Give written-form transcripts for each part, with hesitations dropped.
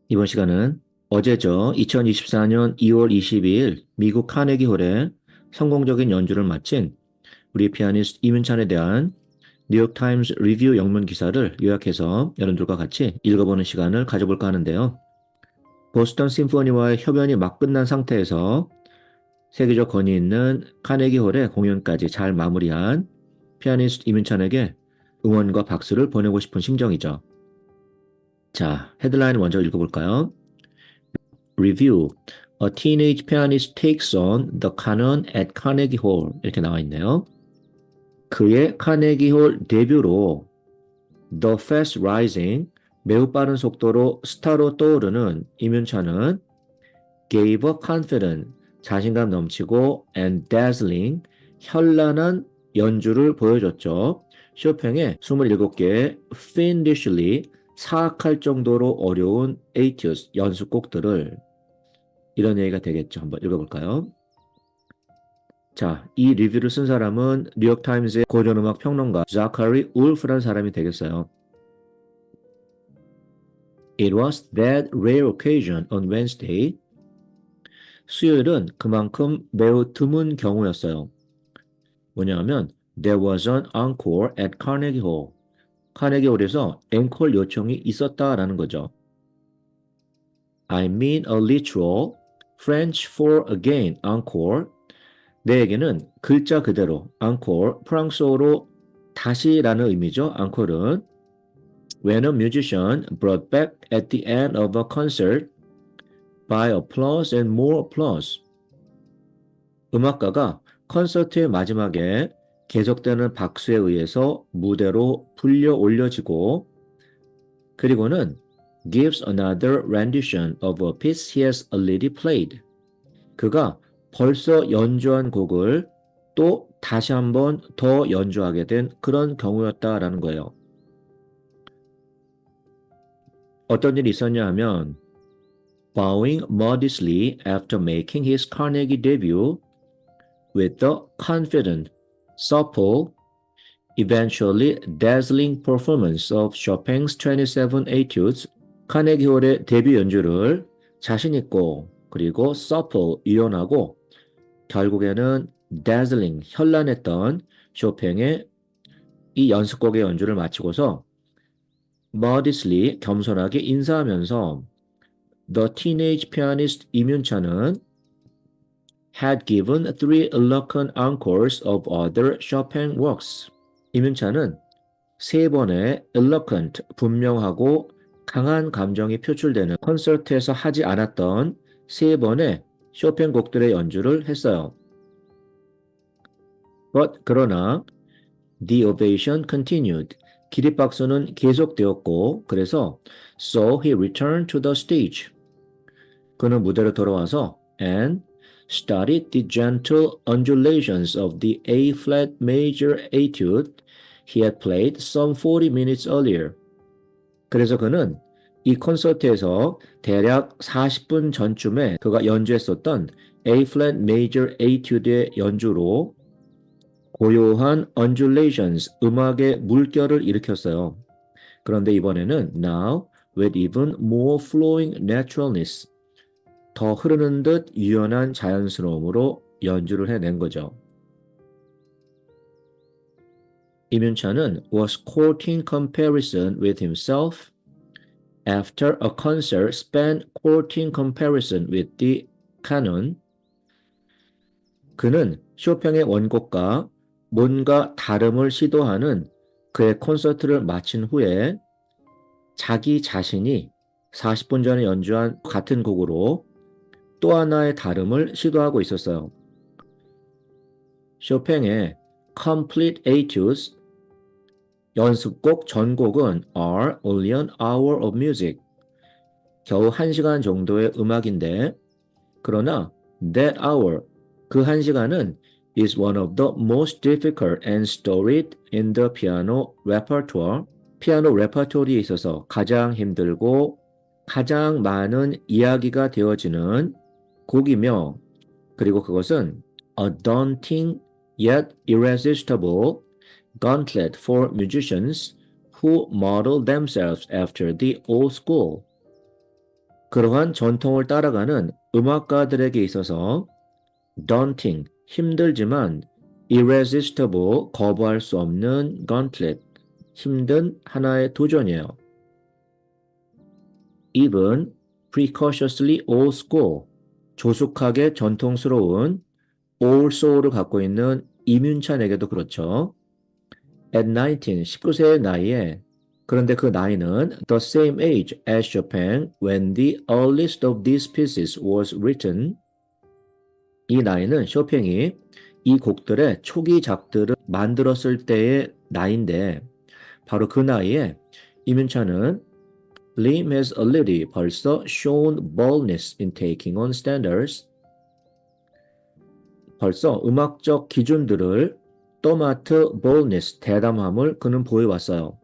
이번 시간은 어제죠. 2024년 2월 22일 미국 카네기홀에 성공적인 연주를 마친 우리 피아니스트 이문찬에 대한 뉴욕타임스 리뷰 영문 기사를 요약해서 여러분들과 같이 읽어보는 시간을 가져볼까 하는데요. 보스턴 심포니와의 협연이 막 끝난 상태에서 세계적 권위 있는 카네기홀의 공연까지 잘 마무리한 피아니스트 이문찬에게 응원과 박수를 보내고 싶은 심정이죠. 자, 헤드라인 먼저 읽어볼까요? Review. A teenage pianist takes on the canon at Carnegie Hall. 이렇게 나와 있네요. 그의 카네기홀 데뷔로 The Fast Rising, 매우 빠른 속도로 스타로 떠오르는 이문찬은 gave a confident, 자신감 넘치고 and dazzling, 현란한 연주를 보여줬죠. 쇼팽의 27개의 fiendishly, 사악할 정도로 어려운 에이티우스 연습곡들을 이런 얘기가 되겠죠. 한번 읽어볼까요? 자, 이 리뷰를 쓴 사람은 뉴욕타임즈의 고전음악 평론가 자카리 울프라는 사람이 되겠어요. It was that rare occasion on Wednesday. 수요일은 그만큼 매우 드문 경우였어요. 뭐냐면 There was an encore at Carnegie Hall. 카네기홀에서 앵콜 요청이 있었다라는 거죠. I mean a literal French for again encore. 내에게는 글자 그대로 앙콜, 프랑스어로 다시라는 의미죠. 앙콜은 When a musician brought back at the end of a concert by applause and more applause. 음악가가 콘서트의 마지막에 계속되는 박수에 의해서 무대로 불려 올려지고 그리고는 gives another rendition of a piece he has already played. 그가 벌써 연주한 곡을 또 다시 한번 더 연주하게 된 그런 경우였다라는 거예요. 어떤 일이 있었냐 하면 bowing modestly after making his Carnegie debut with the confident, supple, eventually dazzling performance of Chopin's 27 Etudes, 카네기홀의 데뷔 연주를 자신 있고 그리고 supple, 유연하고 결국에는 dazzling, 현란했던 쇼팽의 이 연습곡의 연주를 마치고서 modestly, 겸손하게 인사하면서 The teenage pianist 이문찬은 had given three eloquent encores of other Chopin works. 이문찬은 세 번의 eloquent, 분명하고 강한 감정이 표출되는 콘서트에서 하지 않았던 세 번의 쇼팽 곡들의 연주를 했어요. 그러나 the ovation continued. 기립박수는 계속되었고 그래서 so he returned to the stage. 그는 무대로 돌아와서 and studied the gentle undulations of the A-flat major etude he had played some 40 minutes earlier. 그래서 그는 이 콘서트에서 대략 40분 전쯤에 그가 연주했었던 A-flat major etude의 연주로 고요한 undulations, 음악의 물결을 일으켰어요. 그런데 이번에는 now with even more flowing naturalness, 더 흐르는 듯 유연한 자연스러움으로 연주를 해낸 거죠. 이문찬은 was courting comparison with himself after a concert spent courting comparison with the canon. 그는 쇼팽의 원곡과 뭔가 다름을 시도하는 그의 콘서트를 마친 후에 자기 자신이 40분 전에 연주한 같은 곡으로 또 하나의 다름을 시도하고 있었어요. 쇼팽의 Complete Etudes 연습곡 전곡은 are only an hour of music. 겨우 1시간 정도의 음악인데 그러나 that hour, 그 1시간은 is one of the most difficult and storied in the piano repertoire. 피아노 레퍼토리에 있어서 가장 힘들고 가장 많은 이야기가 되어지는 곡이며 그리고 그것은 a daunting yet irresistible gauntlet for musicians who model themselves after the old school. 그러한 전통을 따라가는 음악가들에게 있어서 daunting, 힘들지만 irresistible, 거부할 수 없는 gauntlet, 힘든 하나의 도전이에요. even precociously old school, 조숙하게 전통스러운 old soul을 갖고 있는 이민찬에게도 그렇죠. At 19, 19세의 나이에 그런데 그 나이는 the same age as Chopin when the earliest of these pieces was written. 이 나이는 쇼팽이 이 곡들의 초기 작들을 만들었을 때의 나이인데 바로 그 나이에 이민찬은 Lim has already 벌써 shown boldness in taking on standards. 벌써 음악적 기준들을 떠맡은 boldness, 대담함을 그는 보여왔어요.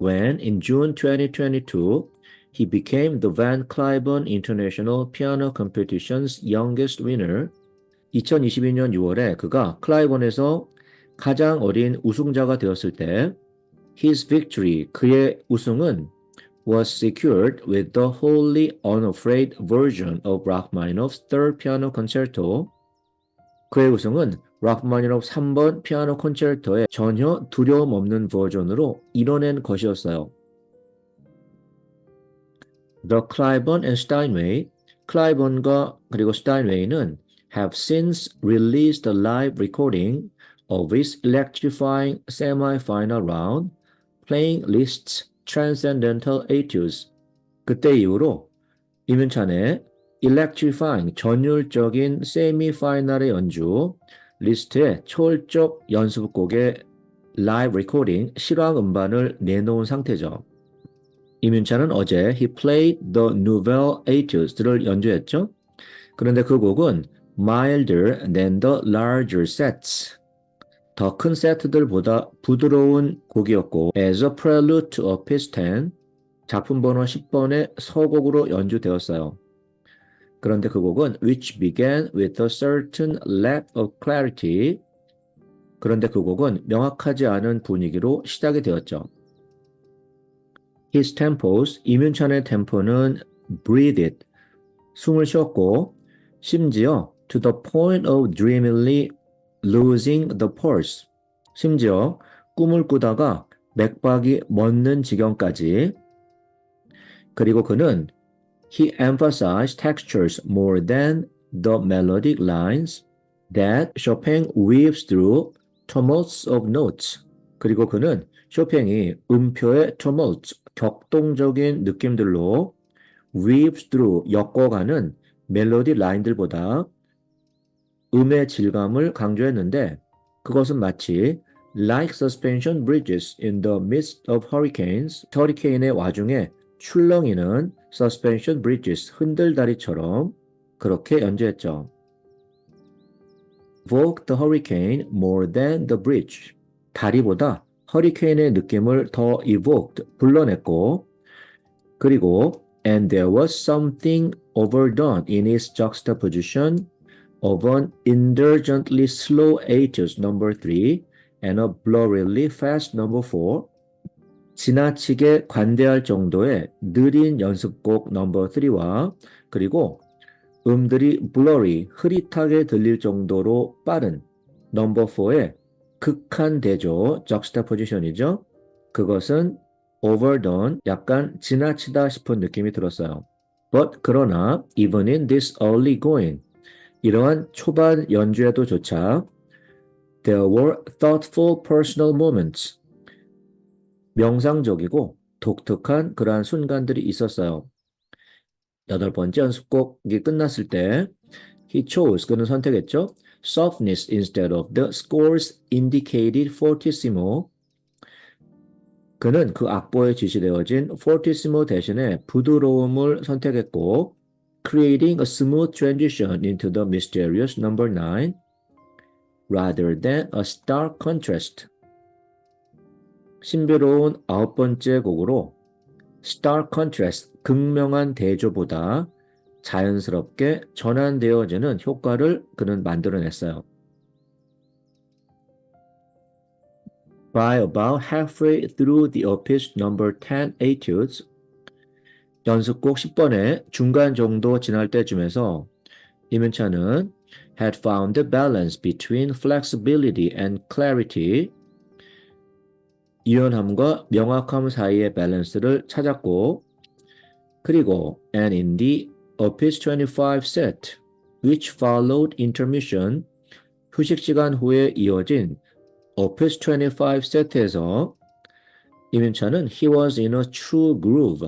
When in June 2022, he became the Van Cliburn International Piano Competition's youngest winner. 2022년 6월에 그가 클라이번에서 가장 어린 우승자가 되었을 때 his victory, 그의 우승은 was secured with the wholly unafraid version of Rachmaninoff's Third Piano Concerto. 그의 우승은 라흐마니노프 3번 피아노 콘체르토의 전혀 두려움 없는 버전으로 이뤄낸 것이었어요. The Cliburn and Steinway, 클라이번과 그리고 스타인웨이는 have since released a live recording of its electrifying semi-final round, playing Liszt's Transcendental Etudes. 그때 이후로 이민찬의 electrifying 전율적인 세미파이널의 연주, 리스트의 초월적 연습곡의 라이브 레코딩 실황 음반을 내놓은 상태죠. 이민찬은 어제 He played the Nouvelle Etudes를 연주했죠. 그런데 그 곡은 milder than the larger sets, 더 큰 세트들보다 부드러운 곡이었고 as a prelude to opus 10, 작품 번호 10번의 서곡으로 연주되었어요. 그런데 그 곡은 which began with a certain lack of clarity. 그런데 그 곡은 명확하지 않은 분위기로 시작이 되었죠. His tempos, 이민찬의 템포는 breathed, 숨을 쉬었고 심지어 to the point of dreamily losing the pulse, 심지어 꿈을 꾸다가 맥박이 멎는 지경까지. 그리고 그는 He emphasized textures more than the melodic lines that Chopin weaves through tumults of notes. 그리고 그는 쇼팽이 음표의 tumults, 격동적인 느낌들로 weaves through, 엮어가는 멜로디 라인들보다 음의 질감을 강조했는데 그것은 마치 like suspension bridges in the midst of hurricanes, 허리케인의 와중에 출렁이는 suspension bridges, 흔들다리처럼 그렇게 연주했죠. Evoke the hurricane more than the bridge. 다리보다 허리케인의 느낌을 더 evoked, 불러냈고 그리고 and there was something overdone in its juxtaposition of an indulgently slow etude number 3 and a blurrily fast number 4. 지나치게 관대할 정도의 느린 연습곡 넘버 3와 그리고 음들이 blurry, 흐릿하게 들릴 정도로 빠른 넘버 4의 극한 대조, juxtaposition이죠. 그것은 overdone, 약간 지나치다 싶은 느낌이 들었어요. But 그러나 even in this early going, 이러한 초반 연주에도 조차 there were thoughtful personal moments, 명상적이고 독특한 그러한 순간들이 있었어요. 8번째 연습곡이 끝났을 때 he chose, 그는 선택했죠. softness instead of the scores indicated fortissimo. 그는 그 악보에 지시되어진 fortissimo 대신에 부드러움을 선택했고 creating a smooth transition into the mysterious number 9 rather than a stark contrast. 신비로운 9번째 곡으로 stark contrast, 극명한 대조보다 자연스럽게 전환되어지는 효과를 그는 만들어냈어요. By about halfway through the opus number 10 etudes, 연습곡 10번의 중간 정도 지날 때쯤에서 이문찬은 had found the balance between flexibility and clarity. 유연함과 명확함 사이의 밸런스를 찾았고, 그리고 and in the Opus 25 set, which followed intermission, 휴식 시간 후에 이어진 Opus 25 세트에서 이민찬은 he was in a true groove,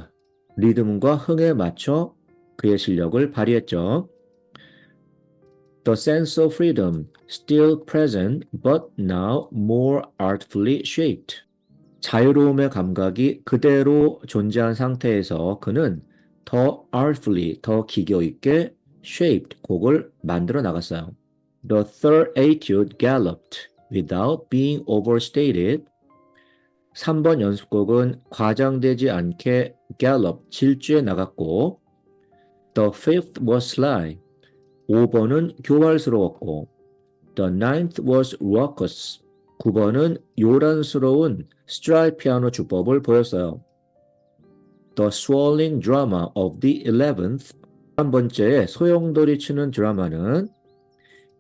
리듬과 흥에 맞춰 그의 실력을 발휘했죠. The sense of freedom still present but now more artfully shaped. 자유로움의 감각이 그대로 존재한 상태에서 그는 더 artfully, 더 기교 있게 shaped, 곡을 만들어 나갔어요. The third etude galloped without being overstated. 3번 연습곡은 과장되지 않게 gallop, 질주해 나갔고, The fifth was sly. 5번은 교활스러웠고, The ninth was raucous. 9번은 요란스러운 스트라이드 피아노 주법을 보였어요. The swelling drama of the 11th. 11번째의 소용돌이 치는 드라마는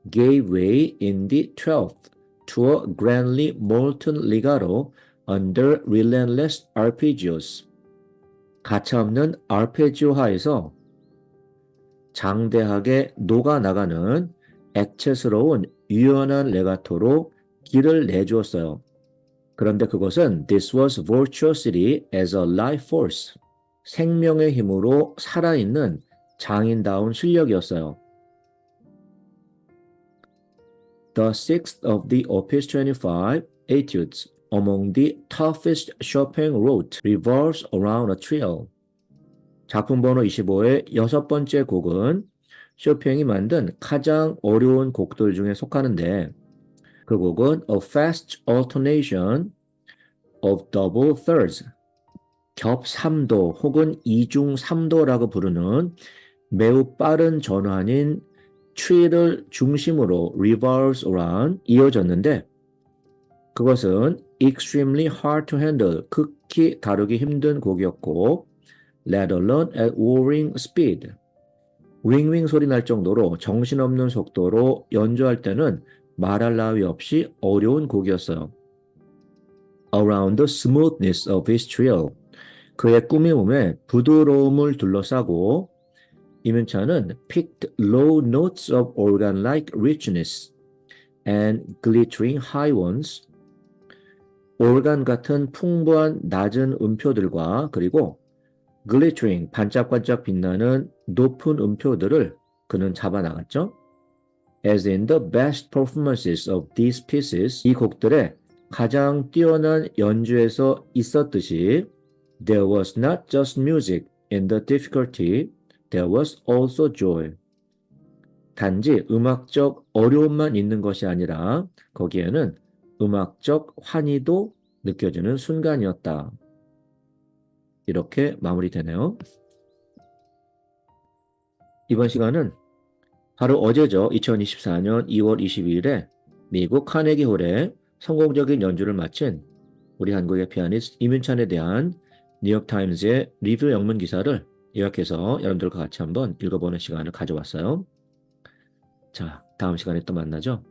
gave way in the 12th to a grandly molten legato under relentless arpeggios. 가차없는 아르페지오 하에서 장대하게 녹아나가는 액체스러운 유연한 레가토로 길을 내주었어요. 그런데 그것은 This was virtuosity as a life force. 생명의 힘으로 살아있는 장인다운 실력이었어요. The sixth of the Opus 25 etudes, among the toughest Chopin wrote, revolves around a trill. 작품 번호 25의 여섯 번째 곡은 쇼팽이 만든 가장 어려운 곡들 중에 속하는데 그 곡은 A Fast Alternation of Double Thirds, 겹 3도 혹은 2중 3도라고 부르는 매우 빠른 전환인 trill을 중심으로 revolves around 이어졌는데 그것은 extremely hard to handle, 극히 다루기 힘든 곡이었고 let alone at warring speed, 윙윙 소리 날 정도로 정신없는 속도로 연주할 때는 말할 나위 없이 어려운 곡이었어요. Around the smoothness of his trill, 그의 꾸밈음의 부드러움을 둘러싸고 이문찬은 picked low notes of organ-like richness and glittering high ones, organ 같은 풍부한 낮은 음표들과 그리고 glittering, 반짝반짝 빛나는 높은 음표들을 그는 잡아나갔죠. As in the best performances of these pieces, 이 곡들의 가장 뛰어난 연주에서 있었듯이 there was not just music in the difficulty, there was also joy. 단지 음악적 어려움만 있는 것이 아니라 거기에는 음악적 환희도 느껴지는 순간이었다. 이렇게 마무리되네요. 이번 시간은 바로 어제죠. 2024년 2월 22일에 미국 카네기홀에 성공적인 연주를 마친 우리 한국의 피아니스트 이문찬에 대한 뉴욕타임즈의 리뷰 영문 기사를 요약해서 여러분들과 같이 한번 읽어보는 시간을 가져왔어요. 자, 다음 시간에 또 만나죠.